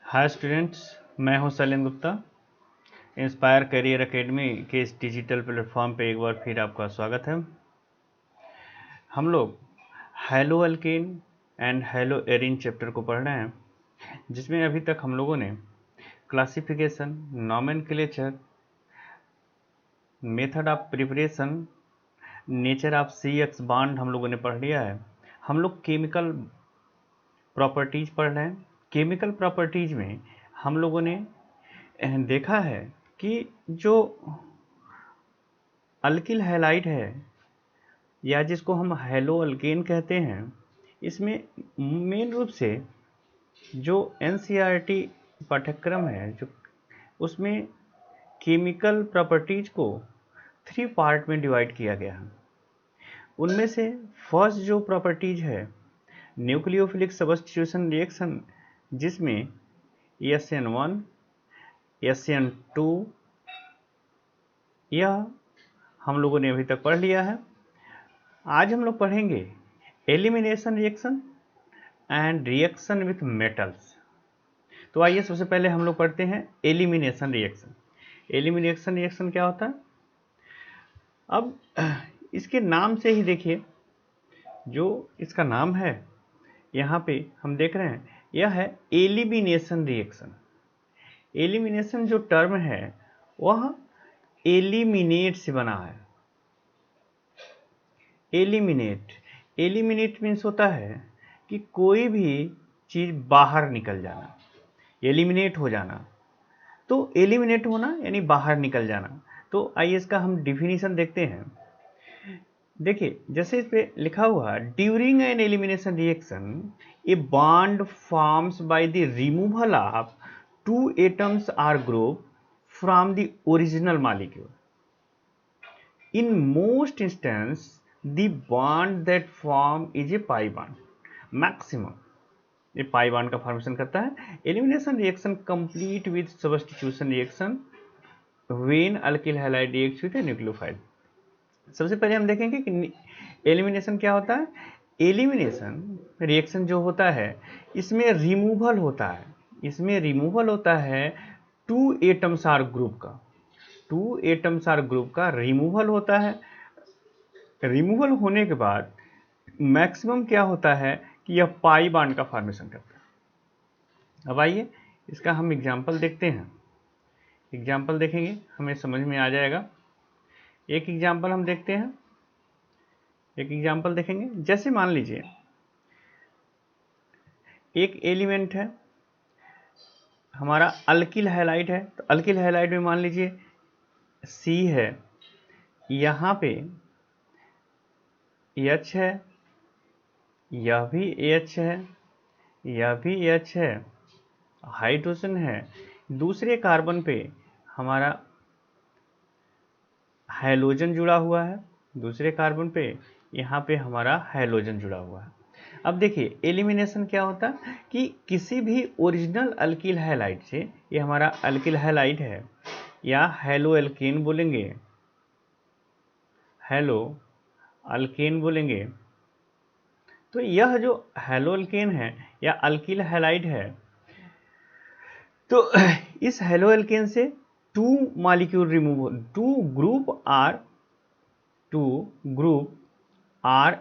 Hi students, मैं हूं Shailendra Gupta. Inspire career academy के इस डिजिटल प्लेटफॉर्म पे एक बार फिर आपका स्वागत है। हम लोग haloalkane and haloarene chapter को पढ़ रहे हैं, जिसमें अभी तक हम लोगों ने classification, nomenclature, method of preparation, nature of CX bond हम लोगों ने पढ़ लिया है। हम लोग केमिकल प्रॉपर्टीज पढ़ रहे हैं। केमिकल प्रॉपर्टीज में हम लोगों ने देखा है कि जो अल्किल हैलाइड है या जिसको हम हैलो अल्केन कहते हैं, इसमें मेन रूप से जो NCERT पाठ्यक्रम है जो उसमें केमिकल प्रॉपर्टीज को 3 पार्ट में डिवाइड किया गया है। उनमें से फर्स्ट जो प्रॉपर्टीज है न्यूक्लियोफिलिक सब्स्टिट्यूशन रिएक्शन, जिसमें SN1, SN2 यह हम लोगों ने अभी तक पढ़ लिया है। आज हम लोग पढ़ेंगे elimination reaction and reaction with metals. तो आइए सबसे पहले हम लोग पढ़ते हैं एलिमिनेशन रिएक्शन। एलिमिनेशन रिएक्शन क्या होता है? अब इसके नाम से ही देखिए, जो इसका नाम है यहाँ पे हम देख रहे हैं, यह है एलिमिनेशन रिएक्शन। एलिमिनेशन जो टर्म है वह एलिमिनेट से बना है। एलिमिनेट मीन्स होता है कि कोई भी चीज़ बाहर निकल जाना, एलिमिनेट हो जाना। तो एलिमिनेट होना यानी बाहर निकल जाना। तो आइए इसका हम डिफिनीशन देखते हैं। देखिए, जैसे इस पे लिखा हुआ during an elimination reaction a bond forms by the removal of 2 atoms or group from the original molecule. In most instances, the bond that form is a pi bond. Maximum ये pi bond का formation करता है। Elimination reaction complete with substitution reaction when alkyl halide reacts with a nucleophile. सबसे पहले हम देखेंगे कि elimination क्या होता है। एलिमिनेशन रिएक्शन जो होता है इसमें रिमूवल होता है। इसमें रिमूवल होता है 2 एटम्स आर ग्रुप का। 2 एटम्स आर ग्रुप का रिमूवल होता है। रिमूवल होने के बाद मैक्सिमम क्या होता है कि यह पाई बॉन्ड का फॉर्मेशन करता है। अब आइए इसका हम एग्जांपल देखते हैं। एग्जांपल देखेंगे हमें समझ में आ जाएगा। एक एग्जांपल हम देखते हैं। एक एग्जांपल देखेंगे, जैसे मान लीजिए एक एलिमेंट है हमारा अल्किल हैलाइड है। तो अल्किल हैलाइड में मान लीजिए C है, यहाँ पे H है, यह भी H है, यह भी H है, हाइड्रोजन है। दूसरे कार्बन पे हमारा हैलोजन जुड़ा हुआ है, दूसरे कार्बन पे यहाँ पे हमारा हैलोजन जुड़ा हुआ है। अब देखिए एलिमिनेशन क्या होता है कि किसी भी ओरिजिनल अल्किल हैलाइड से, ये हमारा अल्किल हैलाइड है या हैलो एल्केन बोलेंगे, हैलो अल्केन बोलेंगे। तो यह जो हैलो एल्केन है या अल्किल हैलाइड है, तो इस हैलो एल्केन से 2 molecule remove, 2 group or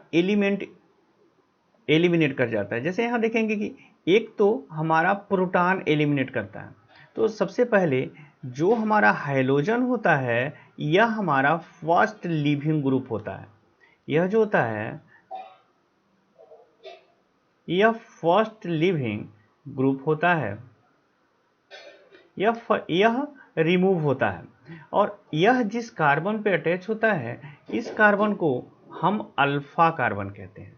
eliminate कर जाता है। जैसे यहाँ देखेंगे कि एक तो हमारा प्रोटॉन एलिमिनेट करता है। तो सबसे पहले जो हमारा हाइड्रोजन होता है यह हमारा फर्स्ट लिविंग ग्रुप होता है। यह जो होता है यह फर्स्ट लिविंग ग्रुप होता है। यह रिमूव होता है और यह जिस कार्बन पे अटैच होता है इस कार्बन को हम अल्फा कार्बन कहते हैं।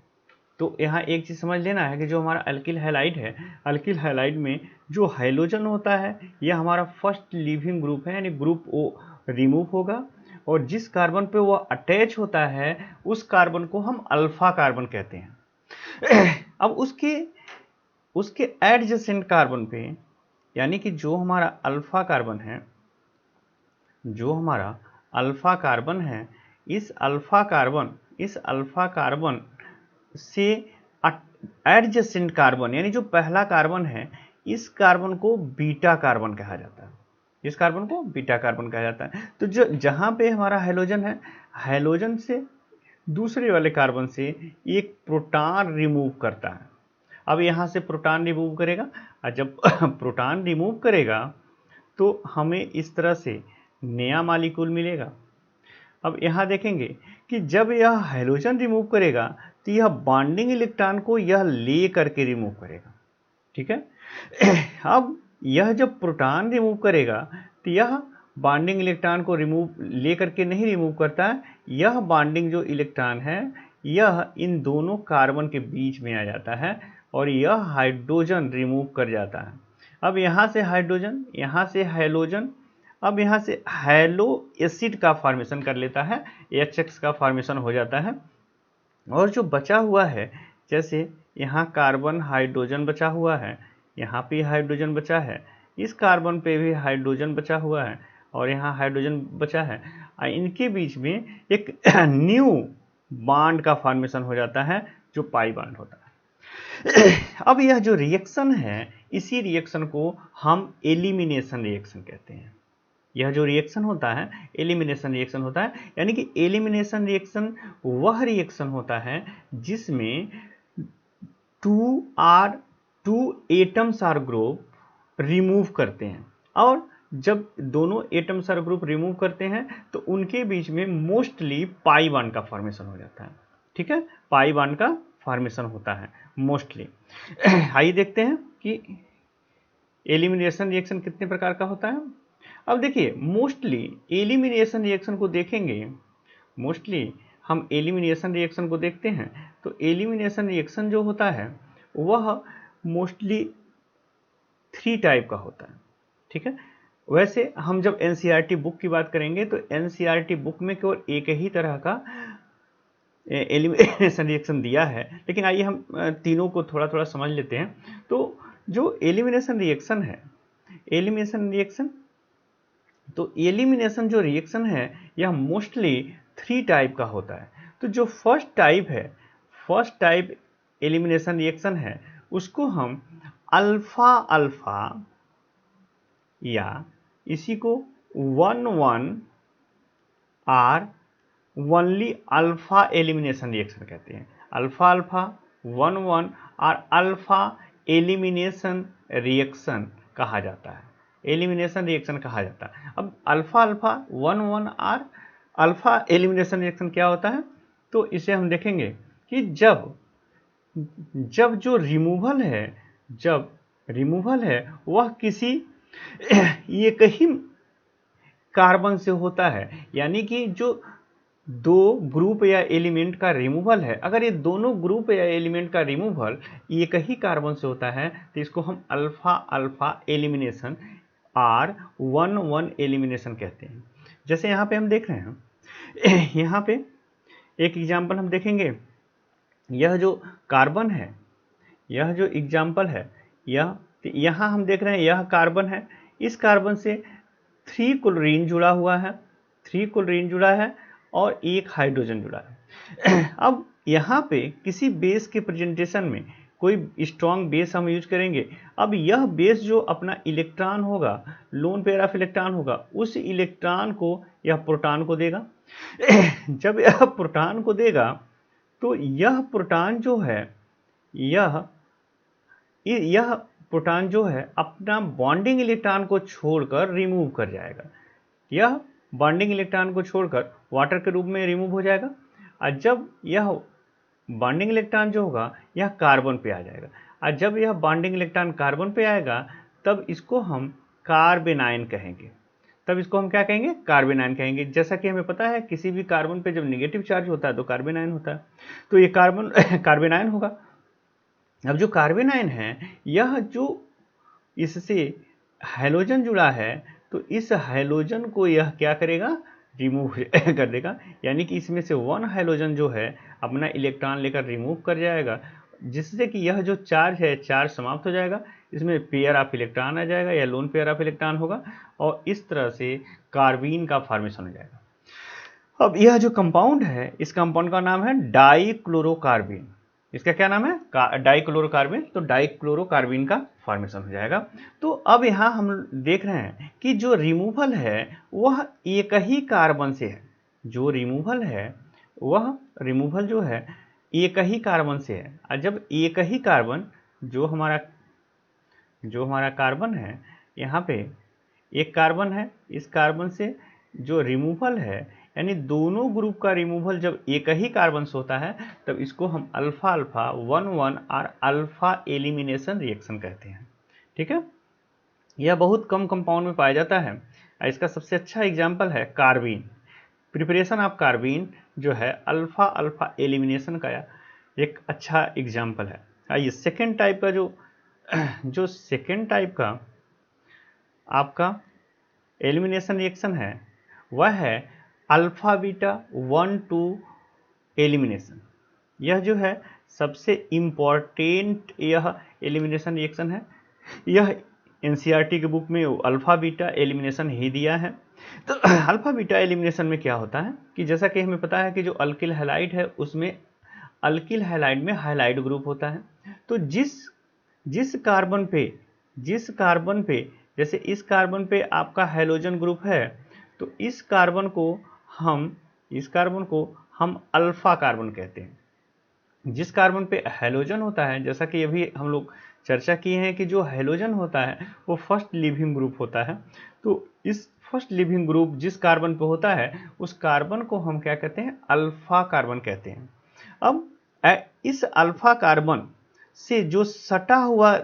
तो यहाँ एक चीज़ समझ लेना है कि जो हमारा अल्किल हैलाइड है, अल्किल हैलाइड में जो हाइड्रोजन होता है यह हमारा फर्स्ट लिविंग ग्रुप है, यानी ग्रुप O रिमूव होगा और जिस कार्बन पे वह अटैच होता है उस कार्बन को हम अल्फा कार्बन कहते हैं। अब उसके एडजेसेंट कार्बन पे, यानी कि जो हमारा अल्फा कार्बन है, जो हमारा अल्फा कार्बन है, इस अल्फा कार्बन से एडजेसेंट कार्बन, यानी जो पहला कार्बन है इस कार्बन को बीटा कार्बन कहा जाता है, इस कार्बन को बीटा कार्बन कहा जाता है। तो जो जहाँ पे हमारा हाइड्रोजन है, हाइड्रोजन से दूसरे वाले कार्बन से एक प्रोटॉन रिमूव करता है। अब यहाँ से प्रोटॉन रिमूव करेगा, और जब प्रोटॉन रिमूव करेगा तो हमें इस तरह से नया मॉलिक्यूल मिलेगा। अब यहाँ देखेंगे कि जब यह हाइड्रोजन रिमूव करेगा तो यह बॉन्डिंग इलेक्ट्रॉन को यह ले करके रिमूव करेगा, ठीक है। अब यह जब प्रोटॉन रिमूव करेगा तो यह बॉन्डिंग इलेक्ट्रॉन को रिमूव ले करके नहीं रिमूव करता है, यह बॉन्डिंग जो इलेक्ट्रॉन है यह इन दोनों कार्बन के बीच में आ जाता है और यह हाइड्रोजन रिमूव कर जाता है। अब यहाँ से हाइड्रोजन, यहाँ से हाइड्रोजन, अब यहाँ से हैलो एसिड का फॉर्मेशन कर लेता है, HX का फॉर्मेशन हो जाता है। और जो बचा हुआ है, जैसे यहाँ कार्बन हाइड्रोजन बचा हुआ है, यहाँ पे हाइड्रोजन बचा है, इस कार्बन पे भी हाइड्रोजन बचा हुआ है और यहाँ हाइड्रोजन बचा है, इनके बीच में एक न्यू बॉन्ड का फॉर्मेशन हो जाता है जो पाई बॉन्ड होता है। अब यह जो रिएक्शन है, इसी रिएक्शन को हम एलिमिनेशन रिएक्शन कहते हैं। यह जो रिएक्शन होता है एलिमिनेशन रिएक्शन होता है, यानी कि एलिमिनेशन रिएक्शन वह रिएक्शन होता है जिसमें two atoms or group remove करते हैं, और जब दोनों एटम्स आर ग्रुप रिमूव करते हैं तो उनके बीच में मोस्टली पाई बॉन्ड का फॉर्मेशन हो जाता है, ठीक है, पाई बॉन्ड का फॉर्मेशन होता है मोस्टली। आइए देखते हैं कि एलिमिनेशन रिएक्शन कितने प्रकार का होता है। अब देखिए, मोस्टली एलिमिनेशन रिएक्शन को देखेंगे, मोस्टली हम एलिमिनेशन रिएक्शन को देखते हैं तो एलिमिनेशन रिएक्शन जो होता है वह मोस्टली 3 टाइप का होता है, ठीक है। वैसे हम जब NCERT बुक की बात करेंगे तो NCERT बुक में केवल एक ही तरह का एलिमिनेशन रिएक्शन दिया है, लेकिन आइए हम तीनों को थोड़ा थोड़ा समझ लेते हैं। तो जो एलिमिनेशन रिएक्शन है, एलिमिनेशन रिएक्शन, तो एलिमिनेशन जो रिएक्शन है यह मोस्टली 3 टाइप का होता है। तो जो फर्स्ट टाइप है, फर्स्ट टाइप एलिमिनेशन रिएक्शन है, उसको हम अल्फा अल्फा या इसी को 1,1 or only alpha elimination reaction कहते हैं। अल्फा अल्फा 1,1 और अल्फा एलिमिनेशन रिएक्शन कहा जाता है, एलिमिनेशन रिएक्शन कहा जाता है। अब alpha alpha 1,1 or alpha elimination reaction क्या होता है, तो इसे हम देखेंगे कि जब जो रिमूवल है, जब रिमूवल है वह किसी एक ही कार्बन से होता है, यानी कि जो दो ग्रुप या एलिमेंट का रिमूवल है, अगर ये दोनों ग्रुप या एलिमेंट का रिमूवल एक ही कार्बन से होता है तो इसको हम alpha alpha elimination or 1,1 elimination कहते हैं। जैसे यहाँ पे हम देख रहे हैं, यहाँ पे एक एग्जाम्पल हम देखेंगे, यह जो कार्बन है, यह जो एग्जाम्पल है, यहाँ हम देख रहे हैं यह कार्बन है, इस कार्बन से 3 क्लोरीन जुड़ा हुआ है, 3 क्लोरीन जुड़ा है और एक हाइड्रोजन जुड़ा है। अब यहाँ पे किसी बेस के प्रेजेंटेशन में कोई स्ट्रॉन्ग बेस हम यूज करेंगे। अब यह बेस जो अपना इलेक्ट्रॉन होगा, लोन पेयर ऑफ इलेक्ट्रॉन होगा, उस इलेक्ट्रॉन को यह प्रोटॉन को देगा। जब यह प्रोटॉन को देगा तो यह प्रोटॉन जो है, यह प्रोटॉन जो है अपना बॉन्डिंग इलेक्ट्रॉन को छोड़कर रिमूव कर जाएगा। यह बॉन्डिंग इलेक्ट्रॉन को छोड़कर वाटर के रूप में रिमूव हो जाएगा, और जब यह बॉन्डिंग इलेक्ट्रॉन जो होगा यह कार्बन पे आ जाएगा, और जब यह बॉन्डिंग इलेक्ट्रॉन कार्बन पे आएगा तब इसको हम कार्बेनाइन कहेंगे। तब इसको हम क्या कहेंगे? कार्बेनाइन कहेंगे। जैसा कि हमें पता है किसी भी कार्बन पे जब नेगेटिव चार्ज होता है तो कार्बेनाइन होता है, तो ये कार्बेनाइन होगा। अब जो कार्बेनाइन है, यह जो इससे हैलोजन जुड़ा है, तो इस हैलोजन को यह क्या करेगा? रिमूव कर देगा, यानी कि इसमें से 1 हैलोजन जो है अपना इलेक्ट्रॉन लेकर रिमूव कर जाएगा, जिससे कि यह जो चार्ज है चार्ज समाप्त हो जाएगा, इसमें पेयर ऑफ इलेक्ट्रॉन आ जाएगा या लोन पेयर ऑफ इलेक्ट्रॉन होगा, और इस तरह से कार्बीन का फॉर्मेशन हो जाएगा। अब यह जो कंपाउंड है, इस कंपाउंड का नाम है डाइक्लोरोकार्बीन। इसका क्या नाम है, डाइक्लोरोकार्बन। तो डाइक्लोरोकार्बन का फॉर्मेशन हो जाएगा। तो अब यहाँ हम देख रहे हैं कि जो रिमूवल है वह एक ही कार्बन से है। जो रिमूवल है वह रिमूवल जो है एक ही कार्बन से है। और जब एक ही कार्बन जो हमारा कार्बन है, यहाँ पे एक कार्बन है, इस कार्बन से जो रिमूवल है यानी दोनों ग्रुप का रिमूवल जब एक ही कार्बन से होता है तब इसको हम अल्फा अल्फा 1,1 और अल्फा एलिमिनेशन रिएक्शन कहते हैं। ठीक है, यह बहुत कम कंपाउंड में पाया जाता है। इसका सबसे अच्छा एग्जाम्पल है कार्बीन। प्रिपरेशन ऑफ कार्बीन जो है अल्फा अल्फा एलिमिनेशन का एक अच्छा एग्जाम्पल है। आइए सेकेंड टाइप का जो सेकेंड टाइप का आपका एलिमिनेशन रिएक्शन है वह है अल्फा बीटा 1,2 एलिमिनेशन। यह जो है सबसे इम्पॉर्टेंट यह एलिमिनेशन रिएक्शन है। यह एनसीईआरटी के बुक में अल्फा बीटा एलिमिनेशन ही दिया है। तो अल्फा बीटा एलिमिनेशन में क्या होता है कि जैसा कि हमें पता है कि जो अल्किल हैलाइड है उसमें अल्किल हैलाइड में हाइलाइड ग्रुप होता है। तो जिस कार्बन पे जैसे इस कार्बन पे आपका हैलोजन ग्रुप है तो इस कार्बन को हम अल्फा कार्बन कहते हैं। जिस कार्बन पे हैलोजन होता है, जैसा कि अभी हम लोग चर्चा किए हैं कि जो हैलोजन होता है वो फर्स्ट लिविंग ग्रुप होता है। तो इस फर्स्ट लिविंग ग्रुप जिस कार्बन पे होता है उस कार्बन को हम क्या कहते हैं, अल्फा कार्बन कहते हैं। अब इस अल्फा कार्बन से जो सटा हुआ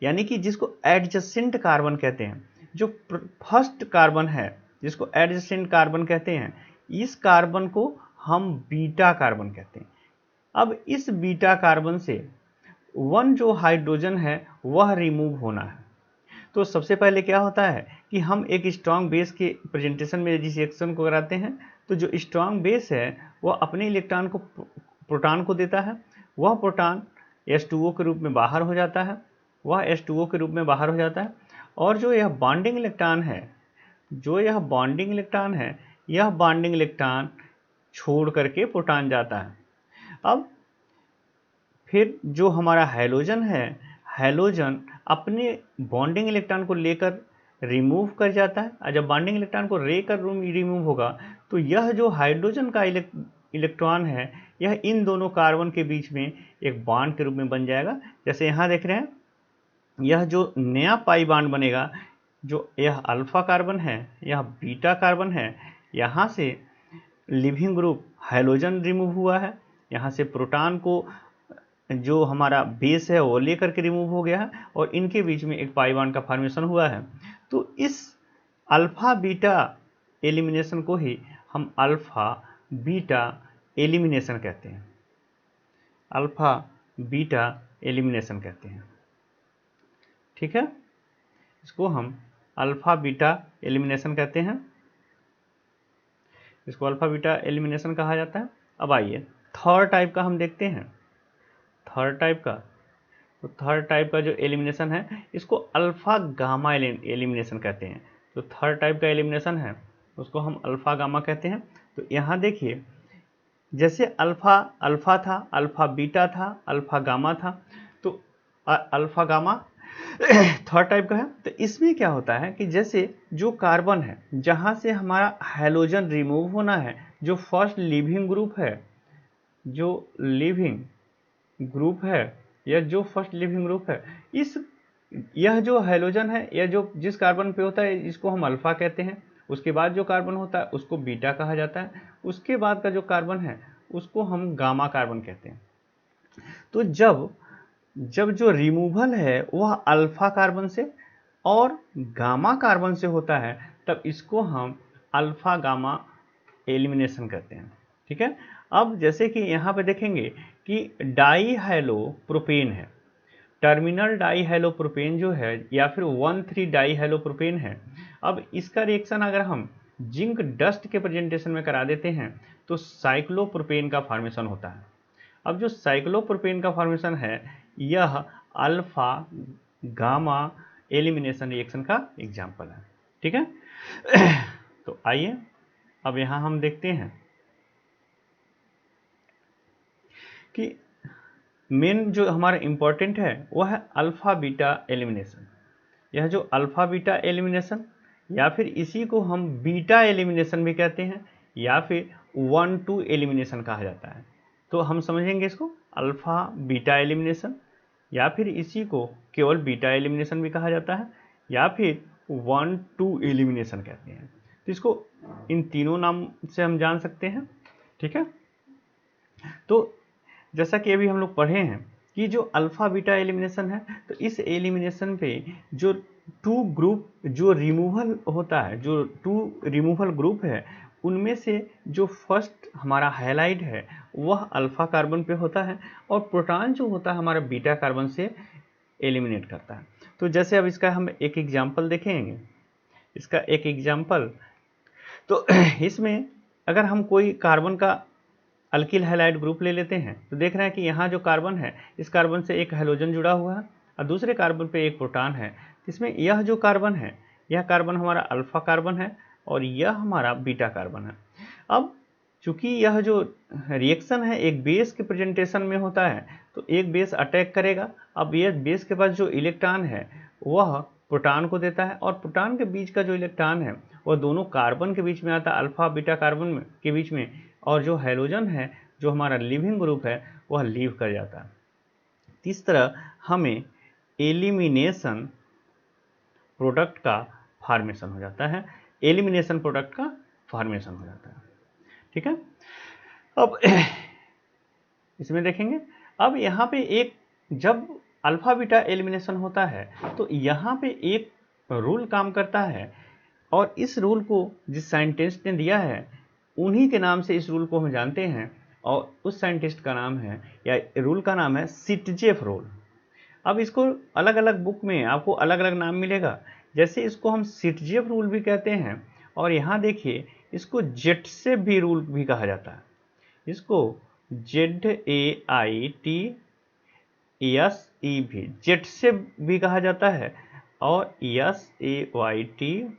यानी कि जिसको एडजेसेंट कार्बन कहते हैं, जो फर्स्ट कार्बन है जिसको एडजेसेंट कार्बन कहते हैं, इस कार्बन को हम बीटा कार्बन कहते हैं। अब इस बीटा कार्बन से वन जो हाइड्रोजन है वह रिमूव होना है। तो सबसे पहले क्या होता है कि हम एक स्ट्रांग बेस के प्रेजेंटेशन में जिस रिएक्शन को कराते हैं तो जो स्ट्रांग बेस है वह अपने इलेक्ट्रॉन को प्रोटॉन को देता है। वह प्रोटॉन H2O के रूप में बाहर हो जाता है, और जो यह बॉन्डिंग इलेक्ट्रॉन है, यह बॉन्डिंग इलेक्ट्रॉन छोड़ करके प्रोटॉन जाता है। अब फिर जो हमारा हैलोजन है, हैलोजन अपने बॉन्डिंग इलेक्ट्रॉन को लेकर रिमूव कर जाता है। और जब बॉन्डिंग इलेक्ट्रॉन को लेकर रिमूव होगा तो यह जो हाइड्रोजन का इलेक्ट्रॉन है यह इन दोनों कार्बन के बीच में एक बॉन्ड के रूप में बन जाएगा। जैसे यहाँ देख रहे हैं, यह जो नया पाई बॉन्ड बनेगा, जो यह अल्फा कार्बन है, यह बीटा कार्बन है, यहाँ से लिविंग ग्रुप हाइड्रोजन रिमूव हुआ है, यहाँ से प्रोटॉन को जो हमारा बेस है वो लेकर के रिमूव हो गया है और इनके बीच में एक पाई बॉन्ड का फॉर्मेशन हुआ है। तो इस अल्फा बीटा एलिमिनेशन को ही हम अल्फा बीटा एलिमिनेशन कहते हैं। अल्फा बीटा एलिमिनेशन कहते हैं। ठीक है, इसको हम अल्फा बीटा एलिमिनेशन कहते हैं, इसको अल्फा बीटा एलिमिनेशन कहा जाता है। अब आइए थर्ड टाइप का हम देखते हैं। थर्ड टाइप का जो एलिमिनेशन है इसको अल्फा गामा एलिमिनेशन कहते हैं। तो थर्ड टाइप का एलिमिनेशन है उसको हम अल्फा गामा कहते हैं। तो यहाँ देखिए, जैसे अल्फा था, अल्फा बीटा था, अल्फा गामा था, तो अल्फा गामा थर्ड टाइप का है। तो इसमें क्या होता है कि जैसे जो कार्बन है जहाँ से हमारा हैलोजन रिमूव होना है, जो फर्स्ट लिविंग ग्रुप है, यह जो हैलोजन है, यह जो जिस कार्बन पे होता है इसको हम अल्फा कहते हैं। उसके बाद जो कार्बन होता है उसको बीटा कहा जाता है। उसके बाद का जो कार्बन है उसको हम गामा कार्बन कहते हैं। तो जब जो रिमूवल है वह अल्फा कार्बन से और गामा कार्बन से होता है तब इसको हम अल्फा गामा एलिमिनेशन कहते हैं। ठीक है, अब जैसे कि यहाँ पे देखेंगे कि डाईहैलोप्रोपेन है, टर्मिनल डाईहैलोप्रोपेन जो है या फिर 1,3 डाईहैलोप्रोपेन है। अब इसका रिएक्शन अगर हम जिंक डस्ट के प्रेजेंटेशन में करा देते हैं तो साइक्लोप्रोपेन का फॉर्मेशन होता है। अब जो साइक्लोप्रोपेन का फॉर्मेशन है यह अल्फा गामा एलिमिनेशन रिएक्शन का एग्जाम्पल है। ठीक है, तो आइए अब यहाँ हम देखते हैं कि मेन जो हमारा इम्पोर्टेंट है वो है अल्फा बीटा एलिमिनेशन। यह जो अल्फा बीटा एलिमिनेशन, या फिर इसी को हम बीटा एलिमिनेशन भी कहते हैं, या फिर 1-2 एलिमिनेशन कहा जाता है। तो हम समझेंगे इसको अल्फा बीटा एलिमिनेशन, या फिर इसी को केवल बीटा एलिमिनेशन भी कहा जाता है, या फिर 1-2 एलिमिनेशन कहते हैं। तो इसको इन तीनों नाम से हम जान सकते हैं, ठीक है। तो जैसा कि अभी हम लोग पढ़े हैं कि जो अल्फा बीटा एलिमिनेशन है, तो इस एलिमिनेशन पे जो टू ग्रुप जो रिमूवल होता है, जो टू रिमूवल ग्रुप है, उनमें से जो फर्स्ट हमारा हैलाइड है वह अल्फा कार्बन पे होता है, और प्रोटॉन जो होता है हमारा बीटा कार्बन से एलिमिनेट करता है। तो जैसे अब इसका हम एक एग्जाम्पल देखेंगे, इसका एक एग्जाम्पल, तो इसमें अगर हम कोई कार्बन का अल्किल हैलाइड ग्रुप ले लेते हैं, तो देख रहे हैं कि यहाँ जो कार्बन है, इस कार्बन से एक हैलोजन जुड़ा हुआ है और दूसरे कार्बन पे एक प्रोटॉन है। इसमें यह जो कार्बन है, यह कार्बन हमारा अल्फा कार्बन है और यह हमारा बीटा कार्बन है। अब चूंकि यह जो रिएक्शन है एक बेस के प्रेजेंटेशन में होता है, तो एक बेस अटैक करेगा। अब यह बेस के पास जो इलेक्ट्रॉन है वह प्रोटॉन को देता है, और प्रोटॉन के बीच का जो इलेक्ट्रॉन है वह दोनों कार्बन के बीच में आता है, अल्फा बीटा कार्बन के बीच में, और जो हैलोजन है जो हमारा लिविंग ग्रुप है वह लीव कर जाता है। इस तरह हमें एलिमिनेशन प्रोडक्ट का फॉर्मेशन हो जाता है, एलिमिनेशन प्रोडक्ट का फॉर्मेशन हो जाता है, ठीक है। अब इसमें देखेंगे, अब यहाँ पे एक जब अल्फा बीटा एलिमिनेशन होता है तो यहाँ पे एक रूल काम करता है, और इस रूल को जिस साइंटिस्ट ने दिया है उन्हीं के नाम से इस रूल को हम जानते हैं, और उस साइंटिस्ट का नाम है, या रूल का नाम है सिटजेफ रूल। अब इसको अलग अलग बुक में आपको अलग अलग नाम मिलेगा, जैसे इसको हम सिटजेफ रूल भी कहते हैं, और यहाँ देखिए इसको जेटसेफ भी रूल भी कहा जाता है। इसको ZAITSEV जेटसेफ भी कहा जाता है, और SAYTZEFF।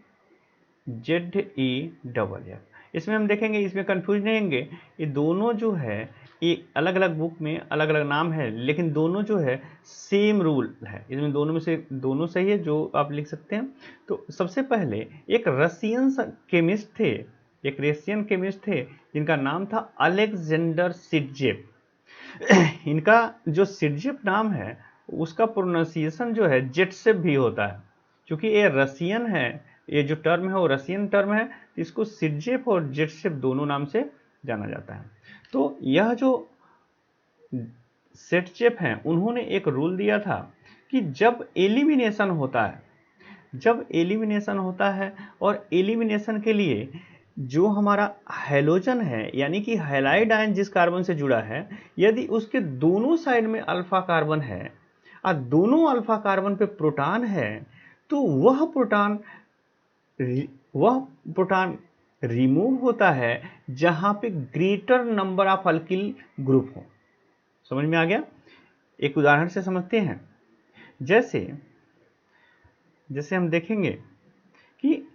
इसमें हम देखेंगे, इसमें कंफ्यूज नहीं होंगे, ये दोनों जो है ये अलग अलग बुक में अलग अलग नाम है, लेकिन दोनों जो है सेम रूल है। इसमें दोनों में से दोनों सही है जो आप लिख सकते हैं। तो सबसे पहले एक रशियन केमिस्ट थे, एक रशियन केमिस्ट थे जिनका नाम था अलेक्जेंडर सिटजेफ। इनका जो सिटजेफ नाम है उसका प्रोनाउंसिएशन जो है जेटसेफ भी होता है, क्योंकि ये रशियन है, ये जो टर्म है वो रशियन टर्म है, तो इसको सिटजेफ और जेटसेफ दोनों नाम से जाना जाता है। तो यह जो सिटजेफ हैं उन्होंने एक रूल दिया था कि जब एलिमिनेशन होता है, जब एलिमिनेशन होता है और एलिमिनेशन के लिए जो हमारा हैलोजन है यानी कि हैलाइड आयन जिस कार्बन से जुड़ा है, यदि उसके दोनों साइड में अल्फा कार्बन है और दोनों अल्फा कार्बन पे प्रोटॉन है, तो वह प्रोटॉन रिमूव होता है जहां पे greater number of alkyl group हो। समझ में आ गया? एक उदाहरण से समझते हैं। जैसे हम देखेंगे कि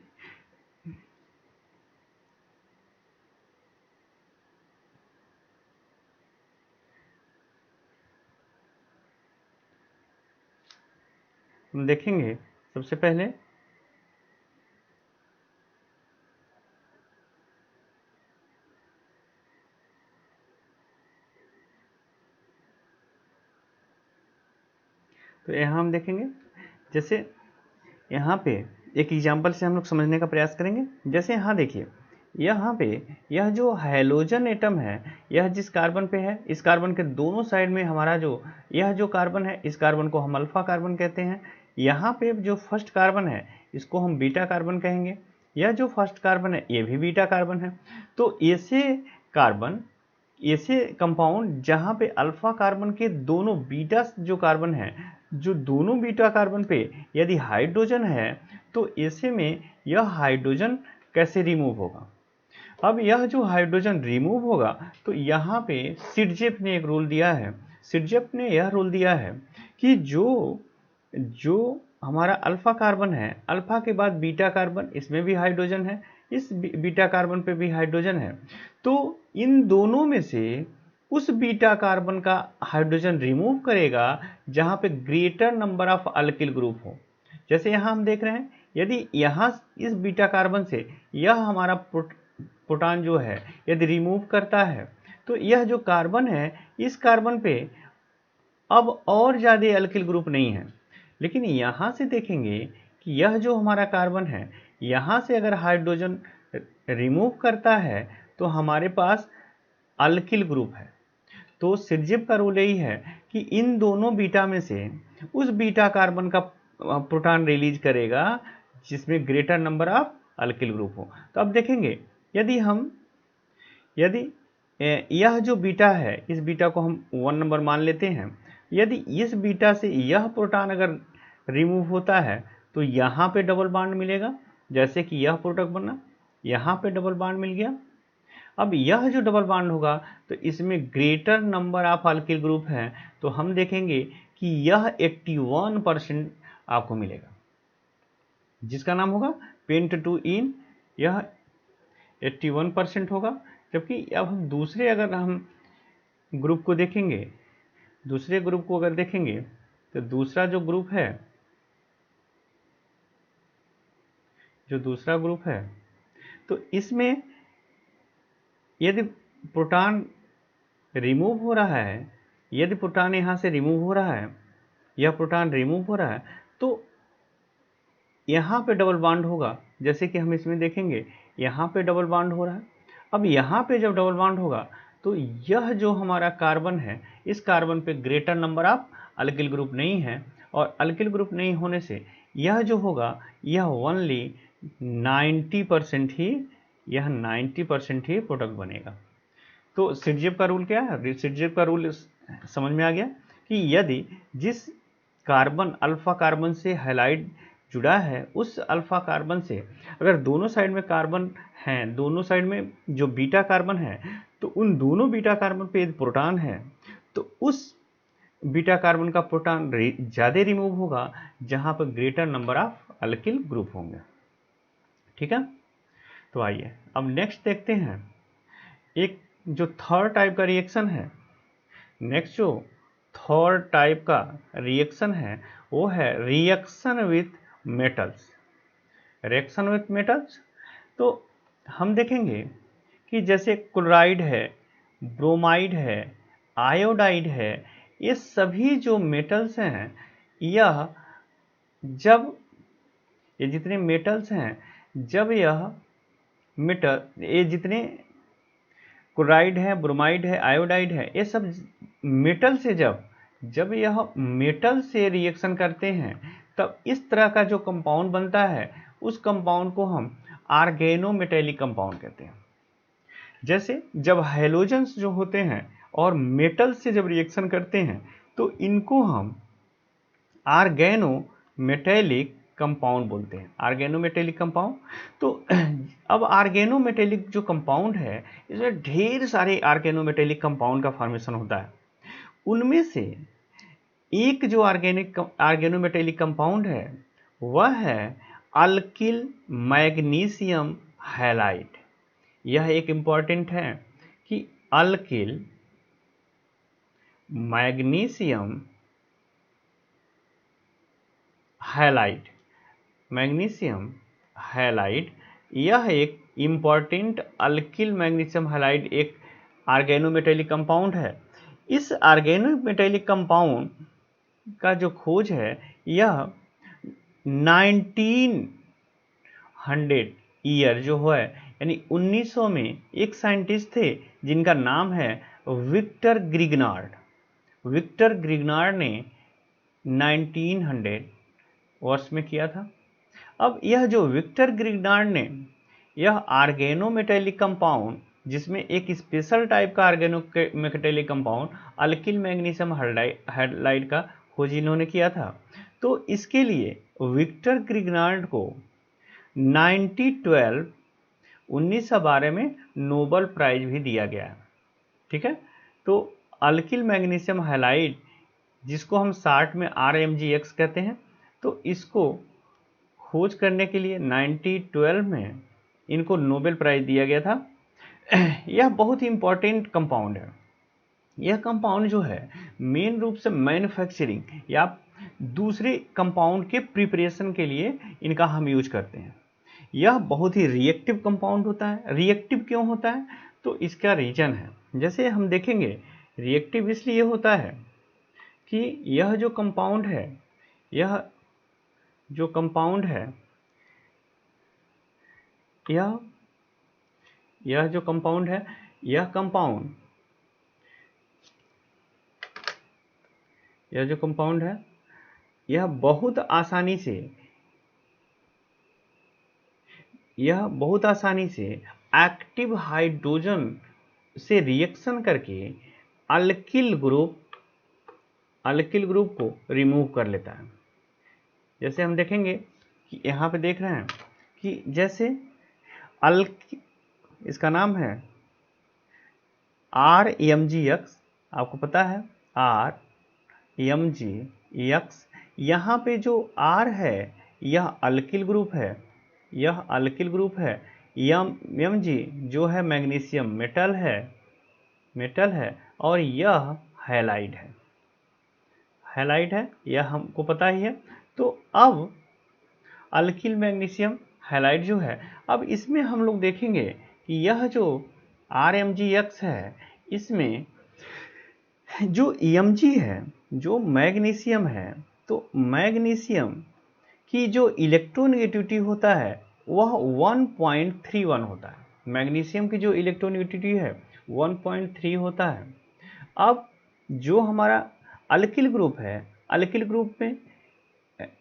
हम देखेंगे सबसे पहले तो यहाँ हम देखेंगे, जैसे यहाँ पे एक एग्जांपल से हम लोग समझने का प्रयास करेंगे। जैसे यहाँ देखिए, यहाँ पे यह जो हैलोजन एटम है, यह जिस कार्बन पे है, इस कार्बन के दोनों साइड में हमारा जो यह जो कार्बन है, इस कार्बन को हम अल्फा कार्बन कहते हैं। यहाँ पे जो फर्स्ट कार्बन है इसको हम बीटा कार्बन कहेंगे। यह जो फर्स्ट कार्बन है ये भी बीटा कार्बन है। तो ऐसे कंपाउंड जहाँ पे अल्फा कार्बन के दोनों बीटा जो कार्बन है, जो दोनों बीटा कार्बन पे यदि हाइड्रोजन है, तो ऐसे में यह हाइड्रोजन कैसे रिमूव होगा। अब यह जो हाइड्रोजन रिमूव होगा, तो यहाँ पे सिटजेफ ने एक रूल दिया है। सिटजेफ ने यह रूल दिया है कि जो हमारा अल्फा कार्बन है, अल्फा के बाद बीटा कार्बन, इसमें भी हाइड्रोजन है, इस बीटा कार्बन पे भी हाइड्रोजन है, तो इन दोनों में से उस बीटा कार्बन का हाइड्रोजन रिमूव करेगा जहां पे greater number of alkyl group हो। जैसे यहां हम देख रहे हैं, यदि यहां इस बीटा कार्बन से यह हमारा प्रोटॉन जो है यदि रिमूव करता है, तो यह जो कार्बन है इस कार्बन पे अब और ज़्यादा अल्किल ग्रुप नहीं है। लेकिन यहाँ से देखेंगे कि यह जो हमारा कार्बन है, यहाँ से अगर हाइड्रोजन रिमूव करता है तो हमारे पास अल्किल ग्रुप है। तो सिरजिप का रूल यही है कि इन दोनों बीटा में से उस बीटा कार्बन का प्रोटॉन रिलीज करेगा जिसमें greater number of alkyl group हो। तो अब देखेंगे, यदि यह जो बीटा है, इस बीटा को हम 1 नंबर मान लेते हैं। यदि इस बीटा से यह प्रोटॉन अगर रिमूव होता है तो यहाँ पे डबल बॉन्ड मिलेगा, जैसे कि यह प्रोडक्ट बना, यहाँ पे डबल बॉन्ड मिल गया। अब यह जो डबल बॉन्ड होगा तो इसमें greater number of alkyl group है, तो हम देखेंगे कि यह 81% आपको मिलेगा, जिसका नाम होगा पेंट टू इन, यह 81% होगा। जबकि अब हम दूसरे अगर हम ग्रुप को देखेंगे, दूसरे ग्रुप को अगर देखेंगे तो दूसरा जो ग्रुप है, तो इसमें यदि प्रोटॉन रिमूव हो रहा है, यदि प्रोटॉन यहाँ से रिमूव हो रहा है, यह प्रोटॉन रिमूव हो रहा है, तो यहाँ पे डबल बॉन्ड होगा। जैसे कि हम इसमें देखेंगे यहाँ पे डबल बॉन्ड हो रहा है। अब यहाँ पे जब डबल बॉन्ड होगा तो यह जो हमारा कार्बन है, इस कार्बन पे greater number of alkyl group नहीं है, और अल्किल ग्रुप नहीं होने से यह जो होगा यह ओनली 90% ही, यह 90% ही प्रोडक्ट बनेगा। तो सिरजिप का रूल क्या है? सिरजिप का रूल समझ में आ गया कि यदि जिस कार्बन अल्फा कार्बन से हैलाइड जुड़ा है, उस अल्फा कार्बन से अगर दोनों साइड में कार्बन हैं, दोनों साइड में जो बीटा कार्बन है, तो उन दोनों बीटा कार्बन पे यदि प्रोटॉन है तो उस बीटा कार्बन का प्रोटॉन ज़्यादा रिमूव होगा जहां पर greater number of alkyl group होंगे। ठीक है, तो आइए अब नेक्स्ट देखते हैं एक जो थर्ड टाइप का रिएक्शन है। नेक्स्ट जो थर्ड टाइप का रिएक्शन है वो है reaction with metals. Reaction with metals, तो हम देखेंगे कि जैसे क्लोराइड है, ब्रोमाइड है, आयोडाइड है, ये सभी जो मेटल्स हैं, यह जब ये जितने मेटल्स हैं, जब यह मेटल, ये जितने क्लोराइड है, ब्रोमाइड है, आयोडाइड है, ये सब मेटल से जब यह मेटल से रिएक्शन करते हैं तब इस तरह का जो कंपाउंड बनता है, उस कंपाउंड को हम ऑर्गेनोमेटेलिक कंपाउंड कहते हैं। जैसे जब हैलोजेंस जो होते हैं और मेटल से जब रिएक्शन करते हैं तो इनको हम ऑर्गेनोमेटेलिक कंपाउंड बोलते हैं, ऑर्गेनोमेटेलिक कंपाउंड। तो अब ऑर्गेनोमेटेलिक जो कंपाउंड है, इसमें ढेर सारे ऑर्गेनोमेटेलिक कंपाउंड का फॉर्मेशन होता है। उनमें से एक जो ऑर्गेनोमेटेलिक कंपाउंड है वह है अल्किल मैग्नीशियम हैलाइड। यह एक इंपॉर्टेंट है कि alkyl magnesium halide, magnesium halide, यह एक इम्पॉर्टेंट अल्किल मैग्नीशियम हैलाइड एक ऑर्गेनोमेटेलिक कंपाउंड है। इस ऑर्गेनोमेटेलिक कंपाउंड का जो खोज है यह 1900 ईयर जो है, यानी 1900 में एक साइंटिस्ट थे जिनका नाम है विक्टर ग्रिग्नार्ड। विक्टर ग्रिग्नार्ड ने 1900 वर्ष में किया था। अब यह जो विक्टर ग्रिग्नार्ड ने यह ऑर्गेनोमेटेलिक कंपाउंड, जिसमें एक स्पेशल टाइप का organometallic compound alkyl magnesium halide का खोज इन्होंने किया था। तो इसके लिए विक्टर ग्रिग्नार्ड को 1912 में नोबेल प्राइज भी दिया गया है। ठीक है, तो अल्किल मैग्नीशियम हैलाइड, जिसको हम शार्ट में RMGX कहते हैं, तो इसको खोज करने के लिए 1912 में इनको नोबेल प्राइज दिया गया था। यह बहुत ही इंपॉर्टेंट कंपाउंड है। यह कंपाउंड जो है मेन रूप से मैन्युफैक्चरिंग या दूसरे कंपाउंड के प्रिपरेशन के लिए इनका हम यूज करते हैं। यह बहुत ही रिएक्टिव कंपाउंड होता है। रिएक्टिव क्यों होता है? तो इसका रीजन है, जैसे हम देखेंगे रिएक्टिव इसलिए होता है कि यह जो कंपाउंड है, यह जो कंपाउंड है, यह जो कंपाउंड है, यह जो कंपाउंड है, यह बहुत आसानी से एक्टिव हाइड्रोजन से रिएक्शन करके अल्किल ग्रुप को रिमूव कर लेता है। जैसे हम देखेंगे कि यहाँ पे देख रहे हैं कि जैसे इसका नाम है RMgX, आपको पता है RMgX। यहाँ पे जो R है यह अल्किल ग्रुप है, Mg जो है मैग्नीशियम मेटल है और यह हैलाइड है, यह हमको पता ही है। तो अब अल्किल मैग्नीशियम हैलाइड जो है, अब इसमें हम लोग देखेंगे कि यह जो RMgX है, इसमें जो Mg है, जो मैग्नीशियम है, तो मैग्नीशियम की जो इलेक्ट्रोनेगेटिविटी होता है वह 1.31 होता है। मैग्नीशियम की जो इलेक्ट्रोनेगेटिविटी है 1.3 होता है। अब जो हमारा अल्किल ग्रुप है, अल्किल ग्रुप में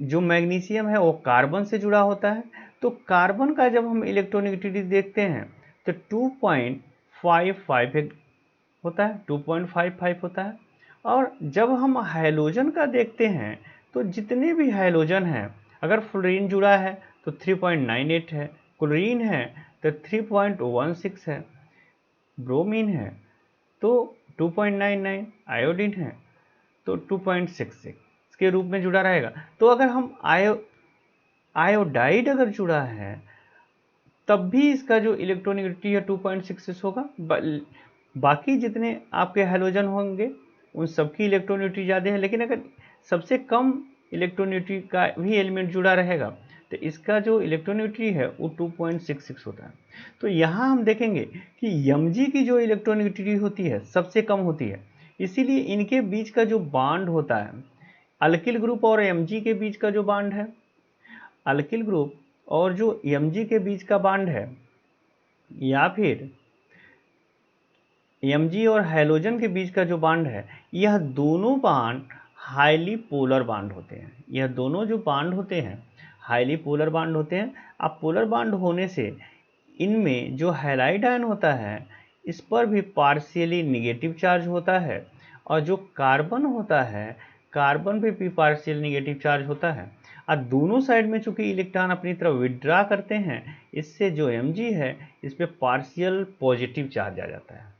जो मैग्नीशियम है वो कार्बन से जुड़ा होता है, तो कार्बन का जब हम इलेक्ट्रोनेगेटिविटी देखते हैं तो 2.55 होता है, 2.55 होता है। और जब हम हाइड्रोजन का देखते हैं तो जितने भी हाइड्रोजन हैं, अगर फ्लोरीन जुड़ा है तो 3.98 है, क्लोरीन है तो 3.16 है, ब्रोमीन है तो 2.99, आयोडीन है तो 2.66 के रूप में जुड़ा रहेगा। तो अगर हम आयोडाइड अगर जुड़ा है तब भी इसका जो इलेक्ट्रोनेगेटिविटी है 2.66 होगा। बाकी जितने आपके हैलोजन होंगे उन सबकी इलेक्ट्रोनेगेटिविटी ज़्यादा है, लेकिन अगर सबसे कम इलेक्ट्रोनेगेटिविटी का भी एलिमेंट जुड़ा रहेगा तो इसका जो इलेक्ट्रोनेगेटिविटी है वो 2.66 होता है। तो यहाँ हम देखेंगे कि Mg की जो इलेक्ट्रोनेगेटिविटी होती है सबसे कम होती है, इसीलिए इनके बीच का जो बांड होता है, अल्किल ग्रुप और Mg के बीच का जो बांड है, अल्किल ग्रुप और जो Mg के बीच का बांड है, या फिर Mg और हैलोजन के बीच का जो बांड है, यह दोनों बांड हाईली पोलर बांड होते हैं। यह दोनों जो बांड होते हैं हाईली पोलर बांड होते हैं। अब पोलर बांड होने से इनमें जो हैलाइड आयन होता है इस पर भी पार्शियली निगेटिव चार्ज होता है, और जो कार्बन होता है कार्बन पे भी पार्शियल निगेटिव चार्ज होता है। और दोनों साइड में चूंकि इलेक्ट्रॉन अपनी तरफ विड्रा करते हैं, इससे जो Mg है इस पर पार्शियल पॉजिटिव चार्ज आ जाता है।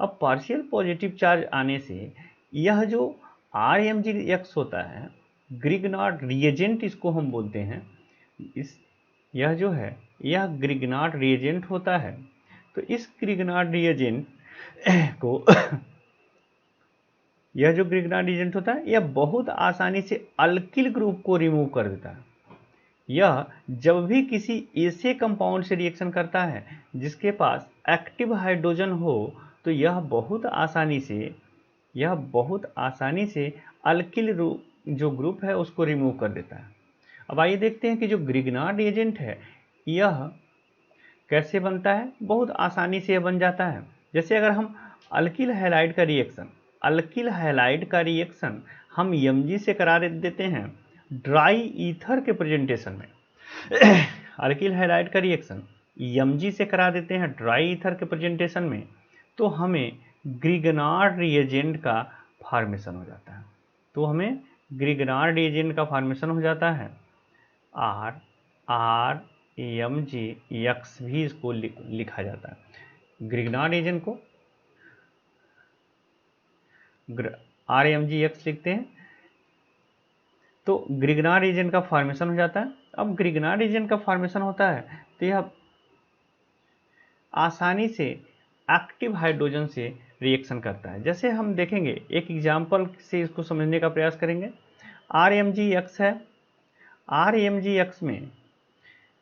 अब पार्शियल पॉजिटिव चार्ज आने से यह जो RMgX होता है, ग्रिग्नार्ड रिएजेंट इसको हम बोलते हैं, यह जो है यह ग्रिग्नार्ड रिएजेंट होता है। तो इस ग्रिग्नार्ड रिएजेंट को यह जो ग्रिग्नार्ड रिएजेंट होता है यह बहुत आसानी से अल्किल ग्रुप को रिमूव कर देता है। यह जब भी किसी ऐसे कंपाउंड से रिएक्शन करता है जिसके पास एक्टिव हाइड्रोजन हो, तो यह बहुत आसानी से अल्किल जो ग्रुप है उसको रिमूव कर देता है। अब आइए देखते हैं कि जो ग्रिग्नार्ड रिएजेंट है यह कैसे बनता है। बहुत आसानी से यह बन जाता है। जैसे अगर हम अल्किल हैलाइड का रिएक्शन हम Mg से करा देते हैं ड्राई ईथर के प्रेजेंटेशन में अल्किल हैलाइड का रिएक्शन Mg से करा देते हैं ड्राई ईथर के प्रेजेंटेशन में, तो हमें ग्रिग्नार्ड रिएजेंट का फॉर्मेशन हो जाता है। RMgX भी इसको लिखा जाता है। ग्रिग्नार्ड रिएजेंट को RMgX लिखते हैं, तो ग्रिग्नार्ड रिएजेंट का फॉर्मेशन हो जाता है। अब ग्रिग्नार्ड रिएजेंट का फॉर्मेशन होता है तो यह आसानी से एक्टिव हाइड्रोजन से रिएक्शन करता है। जैसे हम देखेंगे, एक एग्जाम्पल से इसको समझने का प्रयास करेंगे। RMgX है, RMgX में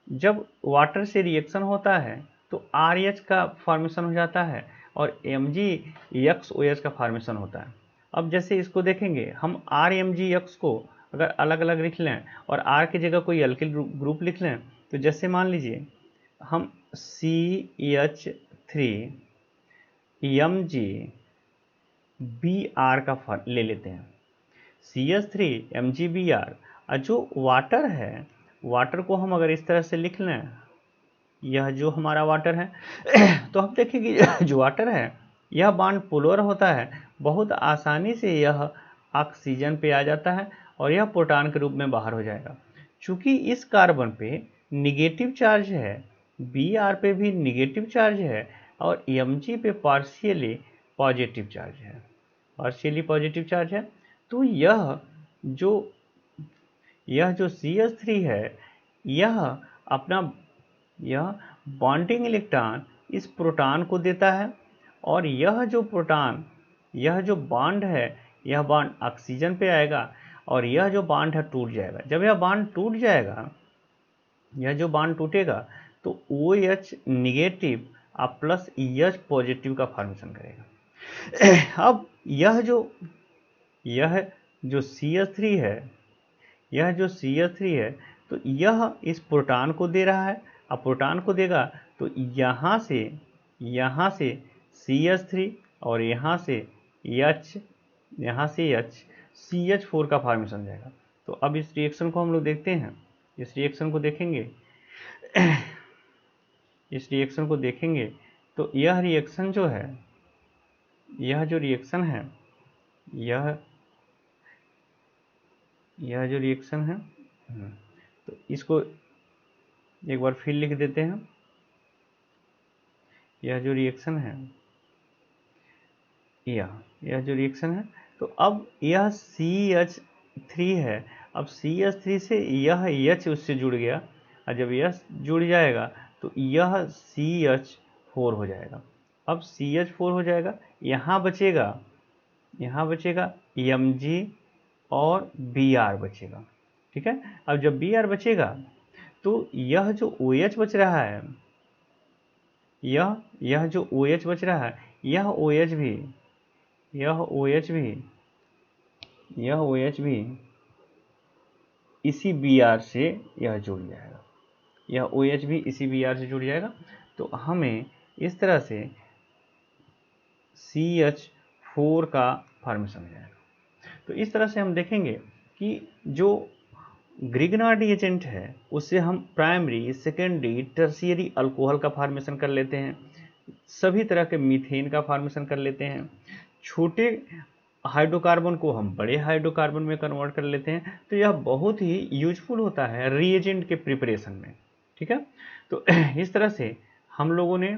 जब वाटर से रिएक्शन होता है तो RH का फॉर्मेशन हो जाता है और MgXOH का फॉर्मेशन होता है। अब जैसे इसको देखेंगे, हम RMgX को अगर अलग अलग लिख लें और R की जगह कोई अल्किल ग्रुप लिख लें, तो जैसे मान लीजिए हम CH3MgBr का ले लेते हैं, CH3MgBr, और जो वाटर है, वाटर को हम अगर इस तरह से लिख लें, यह जो हमारा वाटर है तो हम देखेंगे जो वाटर है यह बॉन्ड पोलर होता है, बहुत आसानी से यह ऑक्सीजन पे आ जाता है और यह प्रोटॉन के रूप में बाहर हो जाएगा। चूंकि इस कार्बन पे निगेटिव चार्ज है, Br पे भी निगेटिव चार्ज है और Mg पे पार्शियली पॉजिटिव चार्ज है, पार्शियली पॉजिटिव चार्ज है, तो यह जो CH3 है यह बॉन्डिंग इलेक्ट्रॉन इस प्रोटॉन को देता है और यह जो बॉन्ड है, यह बॉन्ड ऑक्सीजन पे आएगा और यह जो बॉन्ड है टूट जाएगा। जब यह बॉन्ड टूट जाएगा, यह जो बॉन्ड टूटेगा तो OH निगेटिव और प्लस EH पॉजिटिव का फॉर्मेशन करेगा। अब यह जो CH3 है, तो यह इस प्रोटॉन को दे रहा है, अब प्रोटॉन को देगा तो यहाँ से CH3 और यहाँ से H CH4 का फॉर्मेशन हो जाएगा। तो अब इस रिएक्शन को हम लोग देखते हैं, इस रिएक्शन को देखेंगे तो यह रिएक्शन जो है, यह जो रिएक्शन है, तो इसको एक बार फिर लिख देते हैं। यह जो रिएक्शन है, तो अब यह CH3 है, अब CH3 से यह H उससे जुड़ गया और जब यह जुड़ जाएगा तो यह CH4 हो जाएगा। अब CH4 हो जाएगा, यहाँ बचेगा Mg और Br बचेगा, ठीक है। अब जब Br बचेगा तो यह जो OH बच रहा है, यह जो OH बच रहा है, यह OH भी इसी Br से यह जुड़ जाएगा, यह OH भी इसी Br से जुड़ जाएगा। तो हमें इस तरह से CH4 का फॉर्मेशन हो जाएगा। तो इस तरह से हम देखेंगे कि जो ग्रिग्नार्ड एजेंट है उससे हम प्राइमरी, सेकेंडरी, टर्शियरी अल्कोहल का फॉर्मेशन कर लेते हैं, सभी तरह के मीथेन का फॉर्मेशन कर लेते हैं, छोटे हाइड्रोकार्बन को हम बड़े हाइड्रोकार्बन में कन्वर्ट कर लेते हैं। तो यह बहुत ही यूजफुल होता है रिएजेंट के प्रिपरेशन में, ठीक है। तो इस तरह से हम लोगों ने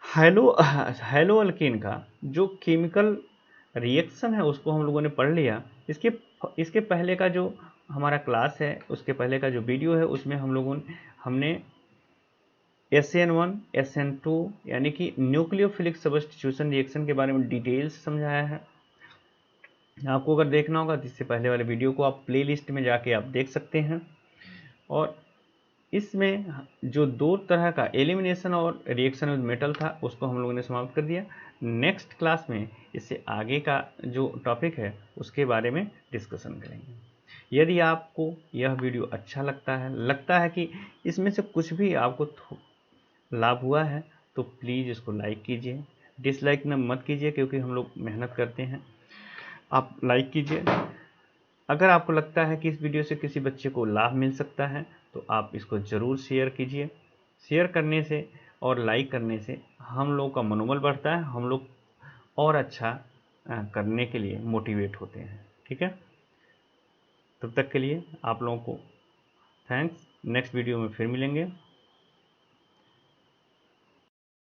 हैलो अल्केन का जो केमिकल रिएक्शन है उसको हम लोगों ने पढ़ लिया। इसके पहले का जो हमारा क्लास है, उसके पहले का जो वीडियो है, उसमें हमने SN1 SN2 यानी कि न्यूक्लियोफिलिक सब्स्टिट्यूशन रिएक्शन के बारे में डिटेल से समझाया है। आपको अगर देखना होगा तो इससे पहले वाले वीडियो को आप प्लेलिस्ट में जाके आप देख सकते हैं। और इसमें जो दो तरह का एलिमिनेशन और रिएक्शन विद मेटल था उसको हम लोगों ने समाप्त कर दिया। नेक्स्ट क्लास में इससे आगे का जो टॉपिक है उसके बारे में डिस्कशन करेंगे। यदि आपको यह वीडियो अच्छा लगता है कि इसमें से कुछ भी आपको लाभ हुआ है तो प्लीज़ इसको लाइक कीजिए, डिसलाइक न मत कीजिए, क्योंकि हम लोग मेहनत करते हैं। आप लाइक कीजिए। अगर आपको लगता है कि इस वीडियो से किसी बच्चे को लाभ मिल सकता है तो आप इसको ज़रूर शेयर कीजिए। शेयर करने से और लाइक करने से हम लोगों का मनोबल बढ़ता है, हम लोग और अच्छा करने के लिए मोटिवेट होते हैं, ठीक है। तब तक के लिए आप लोगों को थैंक्स। नेक्स्ट वीडियो में फिर मिलेंगे।